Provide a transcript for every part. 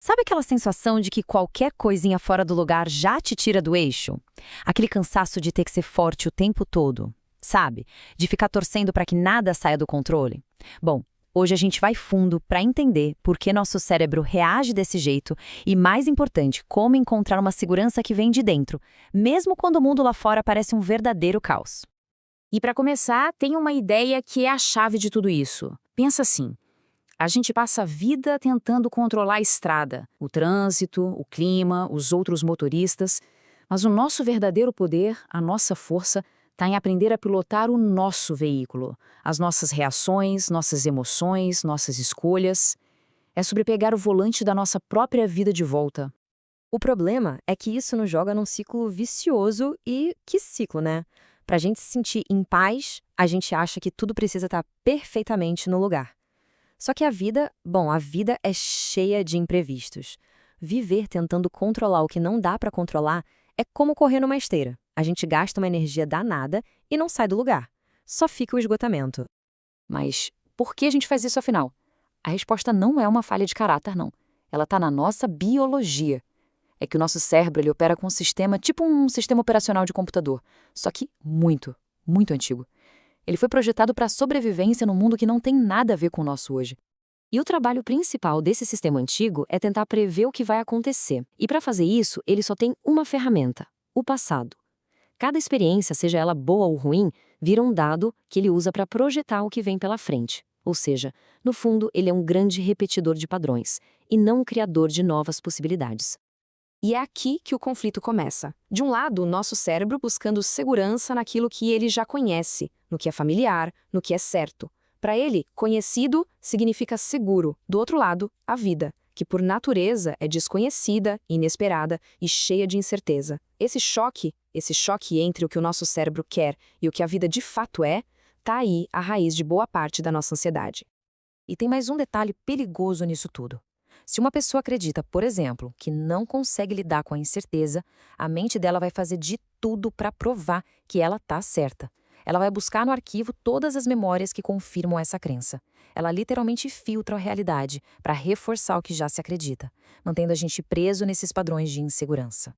Sabe aquela sensação de que qualquer coisinha fora do lugar já te tira do eixo? Aquele cansaço de ter que ser forte o tempo todo, sabe? De ficar torcendo para que nada saia do controle? Bom, hoje a gente vai fundo para entender por que nosso cérebro reage desse jeito e, mais importante, como encontrar uma segurança que vem de dentro, mesmo quando o mundo lá fora parece um verdadeiro caos. E para começar, tem uma ideia que é a chave de tudo isso. Pensa assim: a gente passa a vida tentando controlar a estrada, o trânsito, o clima, os outros motoristas, mas o nosso verdadeiro poder, a nossa força, está em aprender a pilotar o nosso veículo, as nossas reações, nossas emoções, nossas escolhas. É sobre pegar o volante da nossa própria vida de volta. O problema é que isso nos joga num ciclo vicioso e que ciclo, né? Pra gente se sentir em paz, a gente acha que tudo precisa estar perfeitamente no lugar. Só que a vida é cheia de imprevistos. Viver tentando controlar o que não dá pra controlar é como correr numa esteira. A gente gasta uma energia danada e não sai do lugar. Só fica o esgotamento. Mas por que a gente faz isso afinal? A resposta não é uma falha de caráter, não. Ela está na nossa biologia. É que o nosso cérebro ele opera com um sistema, tipo um sistema operacional de computador, só que muito, muito antigo. Ele foi projetado para a sobrevivência num mundo que não tem nada a ver com o nosso hoje. E o trabalho principal desse sistema antigo é tentar prever o que vai acontecer. E para fazer isso, ele só tem uma ferramenta: o passado. Cada experiência, seja ela boa ou ruim, vira um dado que ele usa para projetar o que vem pela frente. Ou seja, no fundo, ele é um grande repetidor de padrões, e não um criador de novas possibilidades. E é aqui que o conflito começa. De um lado, o nosso cérebro buscando segurança naquilo que ele já conhece, no que é familiar, no que é certo. Para ele, conhecido significa seguro. Do outro lado, a vida, que por natureza é desconhecida, inesperada e cheia de incerteza. Esse choque entre o que o nosso cérebro quer e o que a vida de fato é, tá aí a raiz de boa parte da nossa ansiedade. E tem mais um detalhe perigoso nisso tudo. Se uma pessoa acredita, por exemplo, que não consegue lidar com a incerteza, a mente dela vai fazer de tudo para provar que ela está certa. Ela vai buscar no arquivo todas as memórias que confirmam essa crença. Ela literalmente filtra a realidade para reforçar o que já se acredita, mantendo a gente preso nesses padrões de insegurança.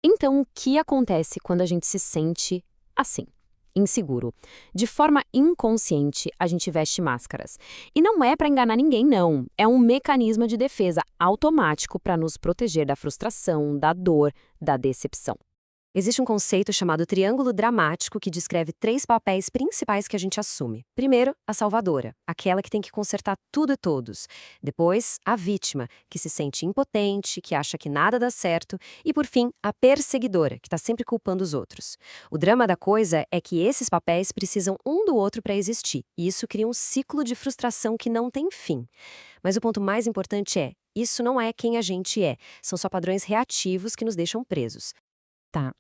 Então, o que acontece quando a gente se sente assim? Inseguro. De forma inconsciente, a gente veste máscaras. E não é para enganar ninguém, não. É um mecanismo de defesa automático para nos proteger da frustração, da dor, da decepção. Existe um conceito chamado triângulo dramático que descreve 3 papéis principais que a gente assume. Primeiro, a salvadora, aquela que tem que consertar tudo e todos. Depois, a vítima, que se sente impotente, que acha que nada dá certo. E, por fim, a perseguidora, que está sempre culpando os outros. O drama da coisa é que esses papéis precisam um do outro para existir. E isso cria um ciclo de frustração que não tem fim. Mas o ponto mais importante é, isso não é quem a gente é. São só padrões reativos que nos deixam presos. Tá.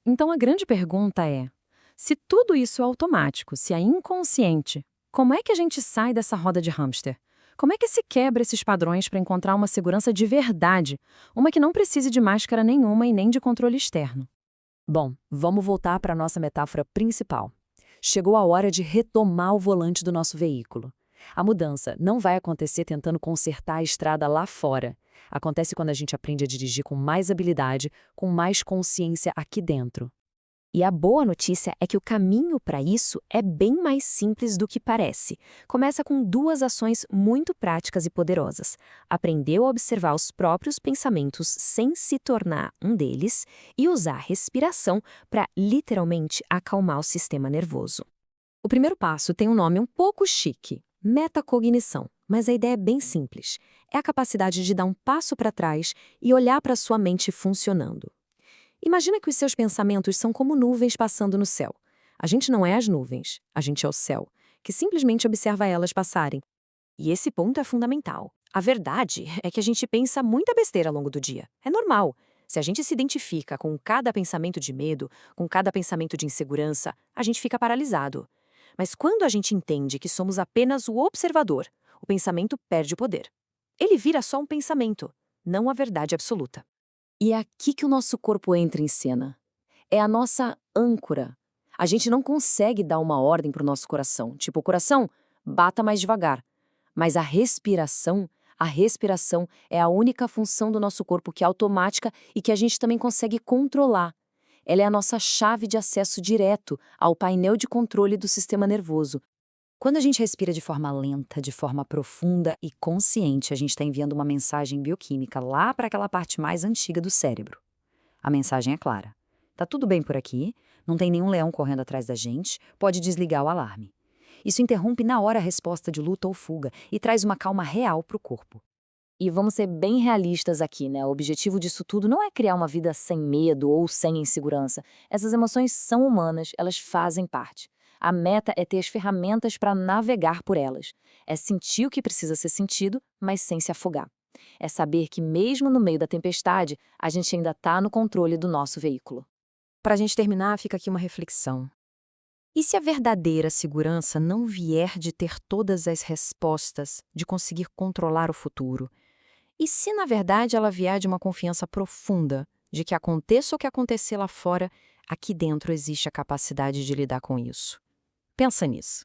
Então a grande pergunta é: se tudo isso é automático, se é inconsciente, como é que a gente sai dessa roda de hamster? Como é que se quebra esses padrões para encontrar uma segurança de verdade, uma que não precise de máscara nenhuma e nem de controle externo? Bom, vamos voltar para a nossa metáfora principal. Chegou a hora de retomar o volante do nosso veículo. A mudança não vai acontecer tentando consertar a estrada lá fora. Acontece quando a gente aprende a dirigir com mais habilidade, com mais consciência aqui dentro. E a boa notícia é que o caminho para isso é bem mais simples do que parece. Começa com 2 ações muito práticas e poderosas. Aprender a observar os próprios pensamentos sem se tornar um deles e usar a respiração para literalmente acalmar o sistema nervoso. O primeiro passo tem um nome um pouco chique: metacognição. Mas a ideia é bem simples. É a capacidade de dar um passo para trás e olhar para sua mente funcionando. Imagina que os seus pensamentos são como nuvens passando no céu. A gente não é as nuvens, a gente é o céu, que simplesmente observa elas passarem. E esse ponto é fundamental. A verdade é que a gente pensa muita besteira ao longo do dia. É normal. Se a gente se identifica com cada pensamento de medo, com cada pensamento de insegurança, a gente fica paralisado. Mas quando a gente entende que somos apenas o observador, o pensamento perde o poder. Ele vira só um pensamento, não a verdade absoluta. E é aqui que o nosso corpo entra em cena. É a nossa âncora. A gente não consegue dar uma ordem para o nosso coração, tipo: coração, bata mais devagar. Mas a respiração, A respiração é a única função do nosso corpo que é automática e que a gente também consegue controlar. Ela é a nossa chave de acesso direto ao painel de controle do sistema nervoso. Quando a gente respira de forma lenta, de forma profunda e consciente, a gente está enviando uma mensagem bioquímica lá para aquela parte mais antiga do cérebro. A mensagem é clara. Tá tudo bem por aqui, não tem nenhum leão correndo atrás da gente, pode desligar o alarme. Isso interrompe na hora a resposta de luta ou fuga e traz uma calma real para o corpo. E vamos ser bem realistas aqui, né? O objetivo disso tudo não é criar uma vida sem medo ou sem insegurança. Essas emoções são humanas, elas fazem parte. A meta é ter as ferramentas para navegar por elas. É sentir o que precisa ser sentido, mas sem se afogar. É saber que mesmo no meio da tempestade, a gente ainda está no controle do nosso veículo. Para a gente terminar, fica aqui uma reflexão. E se a verdadeira segurança não vier de ter todas as respostas, de conseguir controlar o futuro? E se, na verdade, ela vier de uma confiança profunda, de que aconteça o que acontecer lá fora, aqui dentro existe a capacidade de lidar com isso? Pensa nisso.